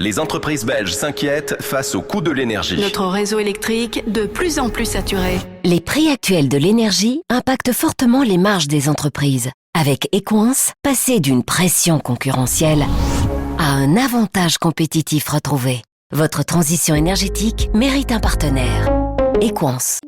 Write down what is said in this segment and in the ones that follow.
Les entreprises belges s'inquiètent face au coût de l'énergie. Notre réseau électrique de plus en plus saturé. Les prix actuels de l'énergie impactent fortement les marges des entreprises. Avec Equans, passer d'une pression concurrentielle à un avantage compétitif retrouvé. Votre transition énergétique mérite un partenaire. Equans.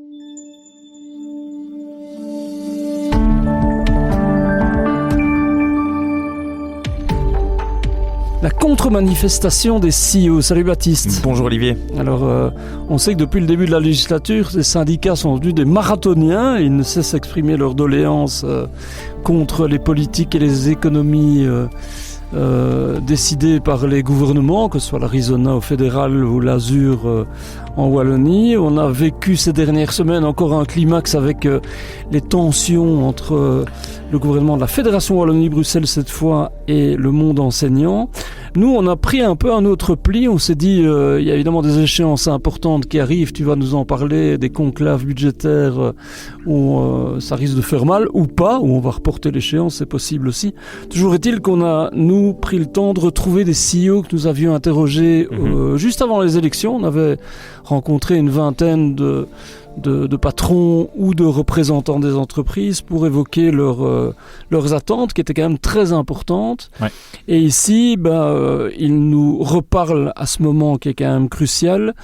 La contre-manifestation des CEO. Salut Baptiste. Bonjour Olivier. Alors, on sait que depuis le début de la législature, les syndicats sont devenus des marathoniens. Ils ne cessent d'exprimer leurs doléances contre les politiques et les économies décidées par les gouvernements, que ce soit l'Arizona au fédéral ou l'Azur en Wallonie. On a vécu ces dernières semaines encore un climax avec les tensions entre le gouvernement de la Fédération Wallonie-Bruxelles cette fois et le monde enseignant. Nous, on a pris un peu un autre pli. On s'est dit, il y a évidemment des échéances importantes qui arrivent. Tu vas nous en parler, des conclaves budgétaires où ça risque de faire mal ou pas, où on va reporter l'échéance, c'est possible aussi. Toujours est-il qu'on a, nous, pris le temps de retrouver des CEO que nous avions interrogés juste avant les élections. On avait rencontré une vingtaine de patrons ou de représentants des entreprises pour évoquer leurs attentes qui étaient quand même très importantes. Ouais. Et ici, ils nous reparlent à ce moment qui est quand même crucial.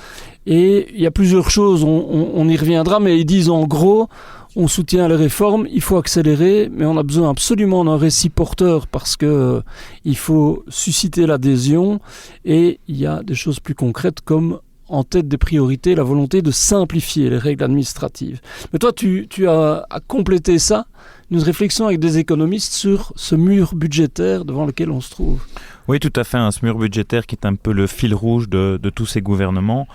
Et il y a plusieurs choses, on y reviendra, mais ils disent en gros, on soutient les réformes, il faut accélérer, mais on a besoin absolument d'un récit porteur parce que il faut susciter l'adhésion. Et il y a des choses plus concrètes comme en tête des priorités, la volonté de simplifier les règles administratives. Mais toi, tu as complété ça, une réflexion avec des économistes sur ce mur budgétaire devant lequel on se trouve. Oui, tout à fait, ce mur budgétaire qui est un peu le fil rouge de tous ces gouvernements.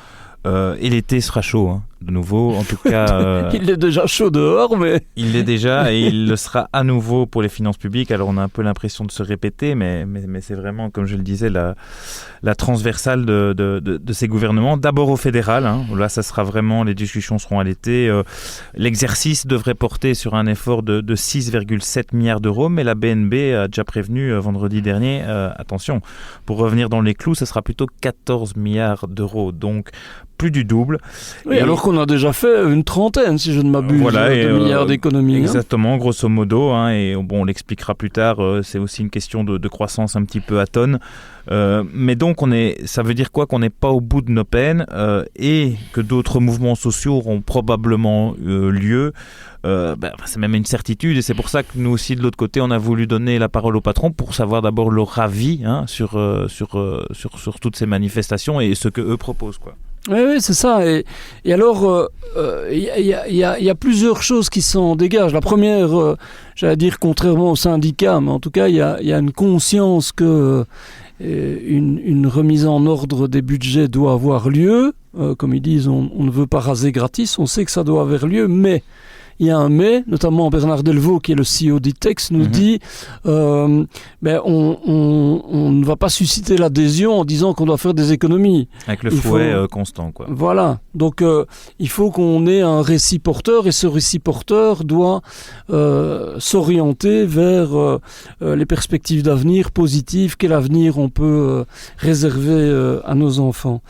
Et l'été sera chaud, de nouveau. En tout cas, il est déjà chaud dehors, mais... Il l'est déjà et il le sera à nouveau pour les finances publiques. Alors, on a un peu l'impression de se répéter, mais c'est vraiment, comme je le disais, la transversale de ces gouvernements. D'abord au fédéral. Là, ça sera vraiment... Les discussions seront à l'été. L'exercice devrait porter sur un effort de 6,7 milliards d'euros, mais la BNB a déjà prévenu vendredi dernier, attention, pour revenir dans les clous, ce sera plutôt 14 milliards d'euros. Donc, plus du double. Oui, alors qu'on a déjà fait une trentaine, si je ne m'abuse, de milliards d'économies. Exactement, grosso modo. Et bon, on l'expliquera plus tard, c'est aussi une question de croissance un petit peu atone. Mais donc, ça veut dire quoi? Qu'on n'est pas au bout de nos peines et que d'autres mouvements sociaux auront probablement lieu. C'est même une certitude et c'est pour ça que nous aussi de l'autre côté on a voulu donner la parole aux patrons pour savoir d'abord leur avis sur toutes ces manifestations et ce que eux proposent, quoi. Oui, c'est ça. Et alors, il y a plusieurs choses qui s'en dégagent. La première, j'allais dire contrairement aux syndicats, mais en tout cas, il y a une conscience que une remise en ordre des budgets doit avoir lieu. Comme ils disent, on ne veut pas raser gratis. On sait que ça doit avoir lieu, mais... Il y a un mais, notamment Bernard Delvaux, qui est le CEO d'ITEX, nous dit on ne va pas susciter l'adhésion en disant qu'on doit faire des économies. Avec le fouet constant, quoi. Voilà. Donc, il faut qu'on ait un récit porteur et ce récit porteur doit s'orienter vers les perspectives d'avenir positives. Quel avenir on peut réserver à nos enfants.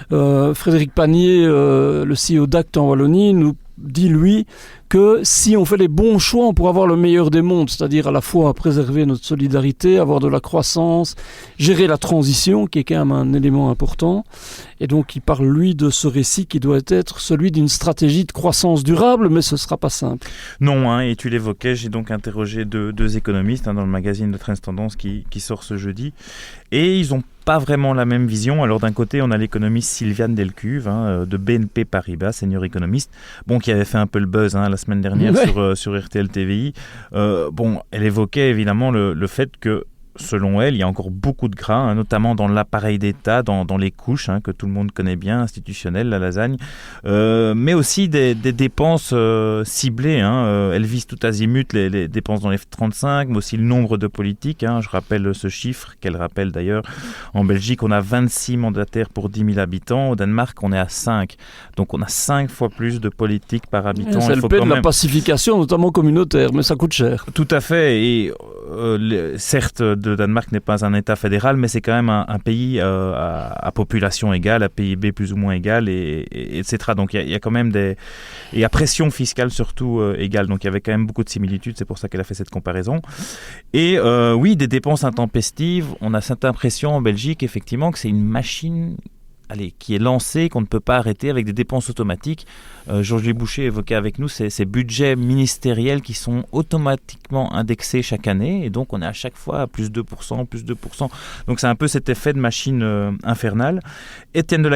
Frédéric Panier, le CEO d'ACT en Wallonie, nous dit, lui, que si on fait les bons choix, on pourra avoir le meilleur des mondes, c'est-à-dire à la fois préserver notre solidarité, avoir de la croissance, gérer la transition, qui est quand même un élément important. Et donc, il parle, lui, de ce récit qui doit être celui d'une stratégie de croissance durable, mais ce ne sera pas simple. Non, et tu l'évoquais, j'ai donc interrogé deux économistes dans le magazine de Trends Tendance qui sort ce jeudi, et ils n'ont pas vraiment la même vision. Alors d'un côté, on a l'économiste Sylviane Delcuve de BNP Paribas, senior économiste, qui avait fait un peu le buzz la semaine dernière sur RTL TVI. Elle évoquait évidemment le fait que selon elle, il y a encore beaucoup de gras, notamment dans l'appareil d'État, dans les couches, que tout le monde connaît bien, institutionnelles, la lasagne, mais aussi des dépenses ciblées. Elles visent tout azimut les dépenses dans les F-35, mais aussi le nombre de politiques. Je rappelle ce chiffre, qu'elle rappelle d'ailleurs. En Belgique, on a 26 mandataires pour 10 000 habitants. Au Danemark, on est à 5. Donc, on a 5 fois plus de politiques par habitant. C'est le paie de la pacification, notamment communautaire, mais ça coûte cher. Tout à fait. Et certes, le Danemark n'est pas un État fédéral, mais c'est quand même un pays à population égale, à PIB plus ou moins égal, etc. Donc il y a quand même et à pression fiscale surtout égale. Donc il y avait quand même beaucoup de similitudes, c'est pour ça qu'elle a fait cette comparaison. Et oui, des dépenses intempestives, on a cette impression en Belgique, effectivement, que c'est une machine qui est lancée, qu'on ne peut pas arrêter avec des dépenses automatiques. Georges Boucher évoquait avec nous ces budgets ministériels qui sont automatiquement indexés chaque année, et donc on est à chaque fois à plus 2%, plus 2%. Donc c'est un peu cet effet de machine infernale. Étienne de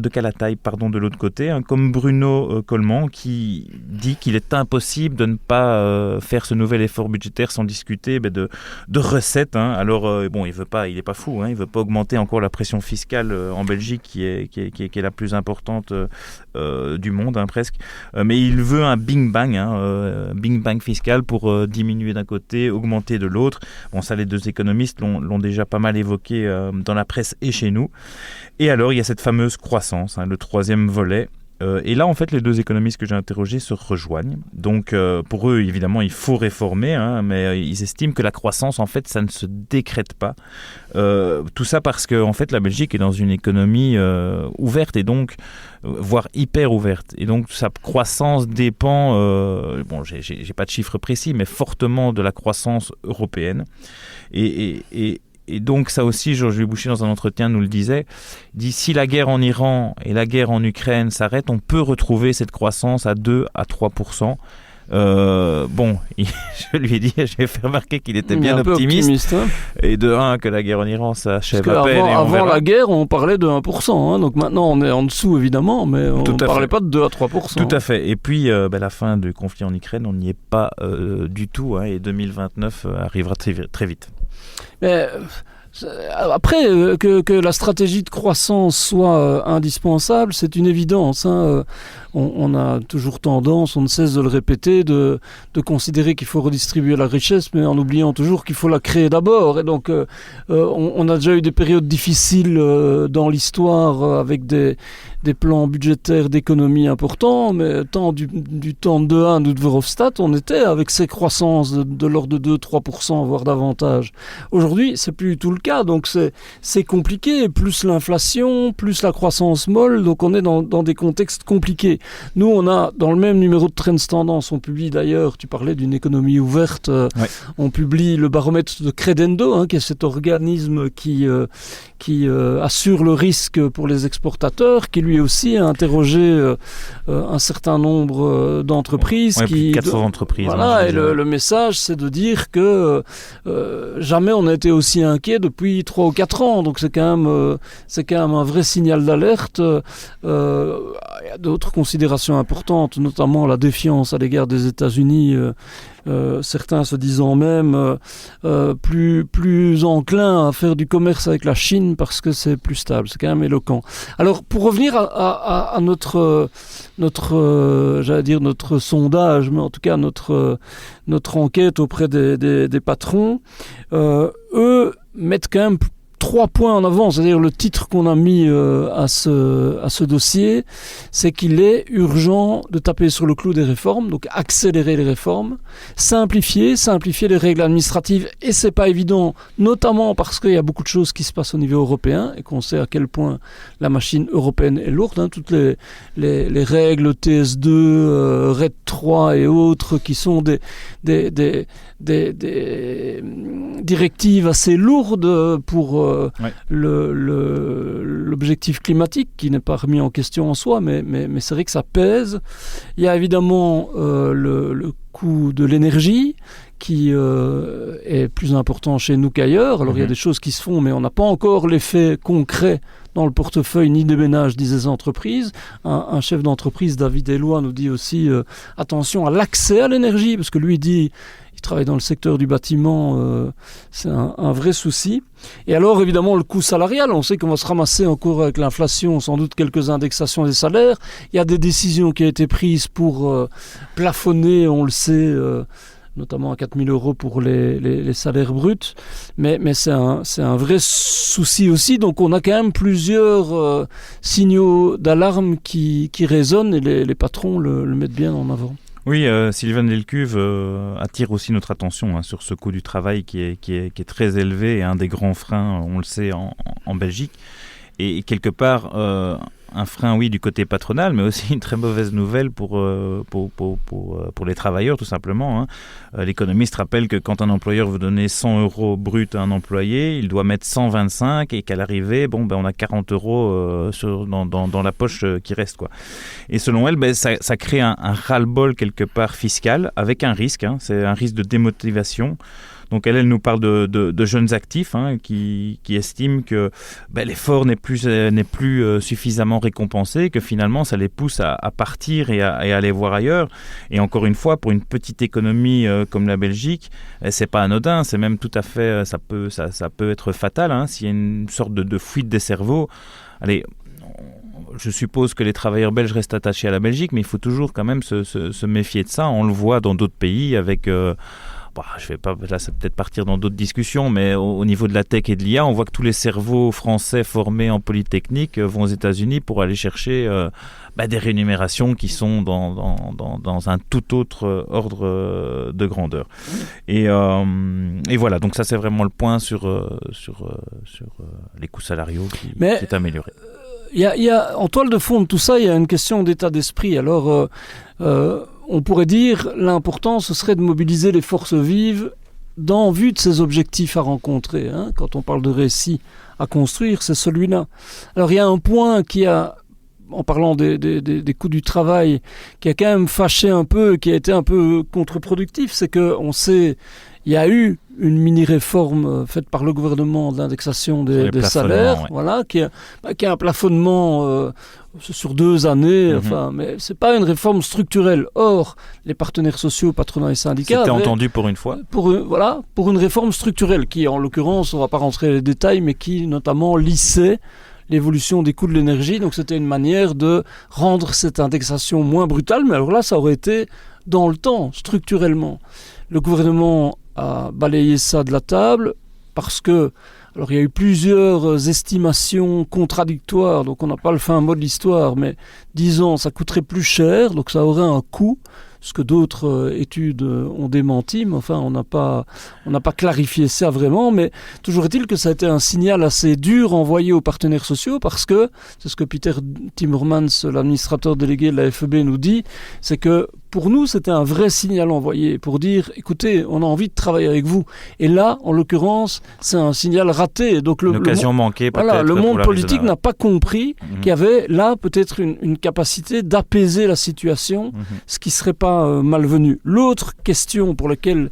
Calataille, de l'autre côté, comme Bruno Coleman, qui dit qu'il est impossible de ne pas faire ce nouvel effort budgétaire sans discuter de recettes. Alors bon, il n'est pas fou, il ne veut pas augmenter encore la pression fiscale en Belgique, qui est la plus importante du monde, presque. Mais il veut un Big Bang fiscal pour diminuer d'un côté, augmenter de l'autre. Bon, ça, les deux économistes l'ont déjà pas mal évoqué dans la presse et chez nous. Et alors, il y a cette fameuse croissance, le troisième volet. Et là, en fait, les deux économistes que j'ai interrogés se rejoignent. Donc, pour eux, évidemment, il faut réformer, mais ils estiment que la croissance, en fait, ça ne se décrète pas. Tout ça parce que, en fait, la Belgique est dans une économie ouverte et donc, voire hyper ouverte. Et donc, sa croissance dépend, bon, j'ai pas de chiffres précis, mais fortement de la croissance européenne. Et donc ça aussi, Georges Boucher dans un entretien nous le disait, il dit si la guerre en Iran et la guerre en Ukraine s'arrêtent, on peut retrouver cette croissance à 2 à 3%. Bon, je lui ai dit, j'ai fait remarquer qu'il était bien optimiste et que la guerre en Iran s'achève à peine. Avant la guerre, on parlait de 1%, donc maintenant on est en dessous évidemment, mais on ne parlait pas de 2 à 3%. Tout à fait. Et puis la fin du conflit en Ukraine, on n'y est pas du tout, et 2029 arrivera très vite. Mais après, que la stratégie de croissance soit indispensable, c'est une évidence. On a toujours tendance, on ne cesse de le répéter, de considérer qu'il faut redistribuer la richesse, mais en oubliant toujours qu'il faut la créer d'abord. Et donc, on a déjà eu des périodes difficiles dans l'histoire avec des plans budgétaires d'économie importants, mais du temps de 1 de Verhofstadt, on était avec ces croissances de l'ordre de 2-3%, voire davantage. Aujourd'hui, c'est plus du tout le cas, donc c'est compliqué, plus l'inflation, plus la croissance molle, donc on est dans des contextes compliqués. Nous, on a, dans le même numéro de Trends Tendance, on publie d'ailleurs, tu parlais d'une économie ouverte, on publie le baromètre de Credendo, qui est cet organisme qui assure le risque pour les exportateurs, qui lui aussi a interrogé un certain nombre d'entreprises. Plus de 400 entreprises. Voilà, et le message, c'est de dire que jamais on a été aussi inquiet depuis 3 ou 4 ans, donc c'est quand même un vrai signal d'alerte. Il y a d'autres considérations importantes, notamment la défiance à l'égard des États-Unis, certains se disant même plus enclins à faire du commerce avec la Chine parce que c'est plus stable. C'est quand même éloquent. Alors, pour revenir à notre sondage, mais en tout cas notre enquête auprès des patrons, eux mettent quand même 3 points en avant, c'est-à-dire le titre qu'on a mis à ce dossier, c'est qu'il est urgent de taper sur le clou des réformes, donc accélérer les réformes, simplifier les règles administratives, et c'est pas évident, notamment parce qu'il y a beaucoup de choses qui se passent au niveau européen, et qu'on sait à quel point la machine européenne est lourde, toutes les règles TS2, RED 3 et autres, qui sont des directives assez lourdes pour l'objectif climatique qui n'est pas remis en question en soi, mais c'est vrai que ça pèse. Il y a évidemment le coût de l'énergie qui est plus important chez nous qu'ailleurs. Alors il y a des choses qui se font, mais on n'a pas encore l'effet concret dans le portefeuille ni des ménages, ni des entreprises. Un chef d'entreprise, David Eloi, nous dit aussi attention à l'accès à l'énergie, parce que lui dit il travaille dans le secteur du bâtiment, c'est un vrai souci. Et alors, évidemment, le coût salarial, on sait qu'on va se ramasser encore avec l'inflation, sans doute quelques indexations des salaires. Il y a des décisions qui ont été prises pour plafonner, on le sait, notamment à 4 000 € pour les salaires bruts. Mais c'est un vrai souci aussi. Donc, on a quand même plusieurs signaux d'alarme qui résonnent et les patrons le mettent bien en avant. Oui, Sylvain Delcuve attire aussi notre attention sur ce coût du travail qui est très élevé et un des grands freins, on le sait, en Belgique. Et quelque part, un frein, oui, du côté patronal, mais aussi une très mauvaise nouvelle pour les travailleurs, tout simplement. L'économiste rappelle que quand un employeur veut donner 100 euros brut à un employé, il doit mettre 125 et qu'à l'arrivée, on a 40 euros dans la poche qui reste, quoi. Et selon elle, ça crée un ras-le-bol quelque part fiscal avec un risque. C'est un risque de démotivation. Donc elle nous parle de jeunes actifs qui estiment que l'effort n'est plus suffisamment récompensé, que finalement ça les pousse à partir et à aller voir ailleurs. Et encore une fois, pour une petite économie comme la Belgique, c'est pas anodin, c'est même tout à fait, ça peut être fatal s'il y a une sorte de fuite des cerveaux. Allez, je suppose que les travailleurs belges restent attachés à la Belgique, mais il faut toujours quand même se méfier de ça. On le voit dans d'autres pays avec... je vais pas, là, ça peut peut-être partir dans d'autres discussions, mais au niveau de la tech et de l'IA, on voit que tous les cerveaux français formés en Polytechnique vont aux États-Unis pour aller chercher des rémunérations qui sont dans un tout autre ordre de grandeur. Et voilà, donc ça c'est vraiment le point sur les coûts salariaux qui est amélioré. Il y a, en toile de fond de tout ça, il y a une question d'état d'esprit. Alors, on pourrait dire l'important, ce serait de mobiliser les forces vives en vue de ces objectifs à rencontrer. Quand on parle de récit à construire, c'est celui-là. Alors, il y a un point qui a, en parlant des coûts du travail, qui a quand même fâché un peu, qui a été un peu contre-productif, c'est qu'on sait... Il y a eu une mini-réforme faite par le gouvernement de l'indexation des salaires, ouais. Voilà, qui a un plafonnement sur 2 années, mais c'est pas une réforme structurelle. Or, les partenaires sociaux, patronat et syndicats... C'était entendu pour une fois. Pour une réforme structurelle qui, en l'occurrence, on ne va pas rentrer dans les détails, mais qui, notamment, lissait l'évolution des coûts de l'énergie. Donc, c'était une manière de rendre cette indexation moins brutale, mais alors là, ça aurait été dans le temps, structurellement. Le gouvernement a balayé ça de la table parce que, alors il y a eu plusieurs estimations contradictoires, donc on n'a pas le fin mot de l'histoire, mais disons ça coûterait plus cher, donc ça aurait un coût, ce que d'autres études ont démenti, mais enfin on n'a pas clarifié ça vraiment, mais toujours est-il que ça a été un signal assez dur envoyé aux partenaires sociaux parce que, c'est ce que Peter Timmermans, l'administrateur délégué de la FEB nous dit, c'est que pour nous, c'était un vrai signal envoyé pour dire, écoutez, on a envie de travailler avec vous. Et là, en l'occurrence, c'est un signal raté. Donc une occasion manquée peut-être. Voilà, le monde politique n'a pas compris qu'il y avait là peut-être une capacité d'apaiser la situation, ce qui ne serait pas malvenu. L'autre question pour laquelle...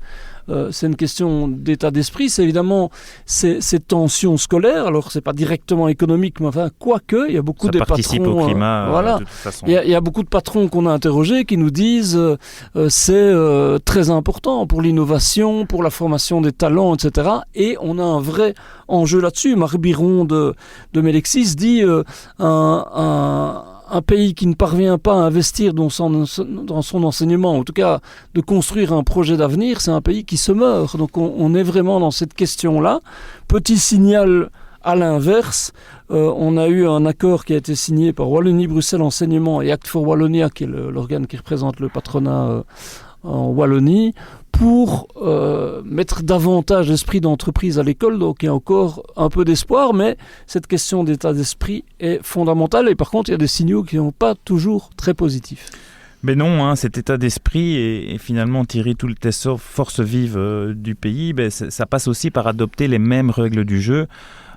c'est une question d'état d'esprit, c'est évidemment ces tensions scolaires. Alors c'est pas directement économique, mais enfin quoique il y a beaucoup de patrons. Ça participe au climat. Voilà. De toute façon. Il y a beaucoup de patrons qu'on a interrogés qui nous disent c'est très important pour l'innovation, pour la formation des talents, etc. Et on a un vrai enjeu là-dessus. Marc Biron de Melexis dit un pays qui ne parvient pas à investir dans son enseignement, en tout cas de construire un projet d'avenir, c'est un pays qui se meurt. Donc on est vraiment dans cette question-là. Petit signal à l'inverse, on a eu un accord qui a été signé par Wallonie-Bruxelles Enseignement et Act for Wallonia, qui est l'organe qui représente le patronat en Wallonie, pour mettre davantage d'esprit d'entreprise à l'école. Donc il y a encore un peu d'espoir, mais cette question d'état d'esprit est fondamentale. Et par contre, il y a des signaux qui ne sont pas toujours très positifs. Mais non, cet état d'esprit et finalement tirer tout le trésor force vive du pays, ça passe aussi par adopter les mêmes règles du jeu.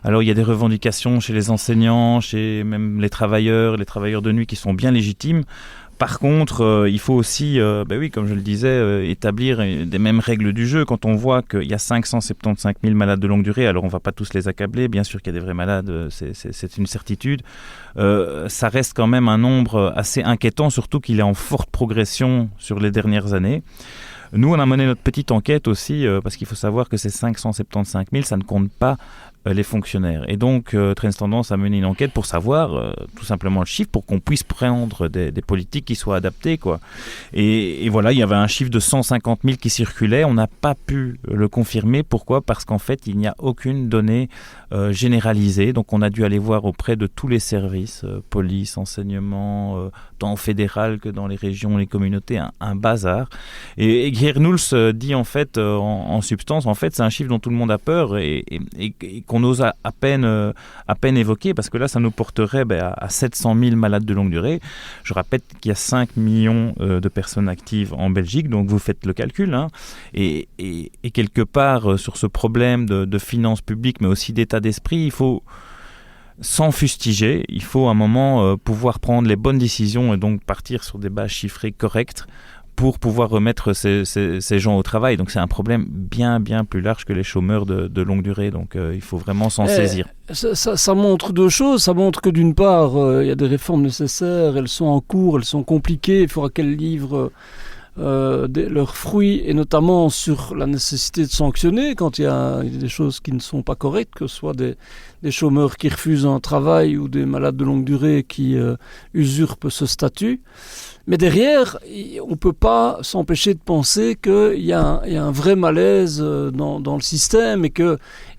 Alors il y a des revendications chez les enseignants, chez même les travailleurs de nuit qui sont bien légitimes. Par contre, il faut aussi, comme je le disais, établir des mêmes règles du jeu. Quand on voit qu'il y a 575 000 malades de longue durée, alors on ne va pas tous les accabler, bien sûr qu'il y a des vrais malades, c'est une certitude. Ça reste quand même un nombre assez inquiétant, surtout qu'il est en forte progression sur les dernières années. Nous, on a mené notre petite enquête aussi, parce qu'il faut savoir que ces 575 000, ça ne compte pas les fonctionnaires. Et donc, Trends Tendance a mené une enquête pour savoir tout simplement le chiffre, pour qu'on puisse prendre des politiques qui soient adaptées, quoi. Et voilà, il y avait un chiffre de 150 000 qui circulait. On n'a pas pu le confirmer. Pourquoi ? Parce qu'en fait, il n'y a aucune donnée généralisée. Donc, on a dû aller voir auprès de tous les services, police, enseignement, tant au fédéral que dans les régions, les communautés, un bazar. Et Geert-Noels dit en fait, en substance, en fait, c'est un chiffre dont tout le monde a peur et qu'on ose à peine évoquer, parce que là, ça nous porterait à 700 000 malades de longue durée. Je rappelle qu'il y a 5 millions de personnes actives en Belgique, donc vous faites le calcul, hein, et quelque part, sur ce problème de finances publiques, mais aussi d'état d'esprit, il faut, sans fustiger, il faut à un moment pouvoir prendre les bonnes décisions et donc partir sur des bases chiffrées correctes pour pouvoir remettre ces gens au travail. Donc c'est un problème bien plus large que les chômeurs de longue durée. Donc il faut vraiment s'en saisir. Ça montre deux choses. Ça montre que d'une part, il y a des réformes nécessaires, elles sont en cours, elles sont compliquées, il faudra qu'elles livrent leurs fruits, et notamment sur la nécessité de sanctionner quand il y a des choses qui ne sont pas correctes, que ce soit des chômeurs qui refusent un travail ou des malades de longue durée qui usurpent ce statut. Mais derrière, on ne peut pas s'empêcher de penser qu'il y a un vrai malaise dans le système et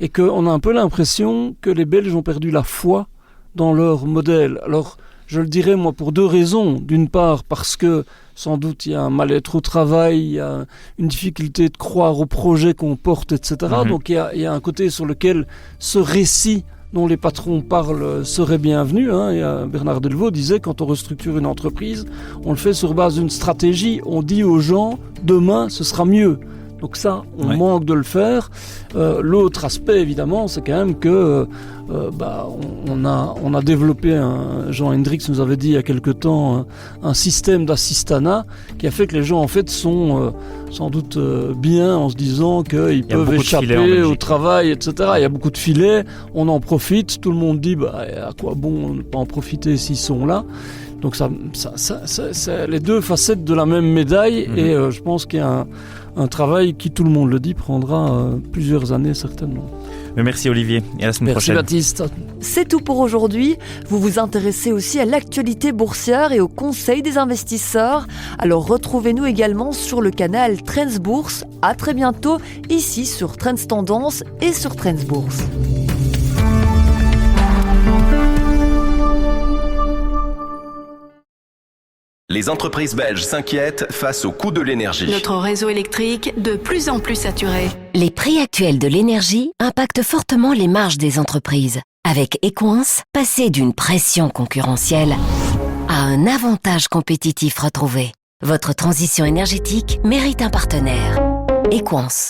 qu'on a un peu l'impression que les Belges ont perdu la foi dans leur modèle. Alors, je le dirais, moi, pour deux raisons. D'une part, parce que sans doute il y a un mal-être au travail, il y a une difficulté de croire au projet qu'on porte, etc. Donc il y a un côté sur lequel ce récit dont les patrons parlent serait bienvenu. Bernard Delvaux disait, quand on restructure une entreprise, on le fait sur base d'une stratégie. On dit aux gens, demain, ce sera mieux. Donc ça, on manque de le faire. L'autre aspect, évidemment, c'est quand même que on a développé, Jean Hendricks nous avait dit il y a quelque temps, un système d'assistanat qui a fait que les gens en fait sont sans doute bien en se disant qu'ils peuvent échapper au travail, etc. Il y a beaucoup de filets, on en profite, tout le monde dit à quoi bon ne pas en profiter s'ils sont là. Donc ça c'est les deux facettes de la même médaille. Et je pense qu'il y a un travail qui, tout le monde le dit, prendra plusieurs années certainement. Merci Olivier, et à la semaine prochaine. Merci Baptiste. C'est tout pour aujourd'hui. Vous vous intéressez aussi à l'actualité boursière et au conseil des investisseurs. Alors retrouvez-nous également sur le canal Trends Bourse. À très bientôt, ici sur Trends Tendance et sur Trends Bourse. Les entreprises belges s'inquiètent face au coût de l'énergie. Notre réseau électrique de plus en plus saturé. Les prix actuels de l'énergie impactent fortement les marges des entreprises. Avec Equance, passez d'une pression concurrentielle à un avantage compétitif retrouvé. Votre transition énergétique mérite un partenaire. Equance.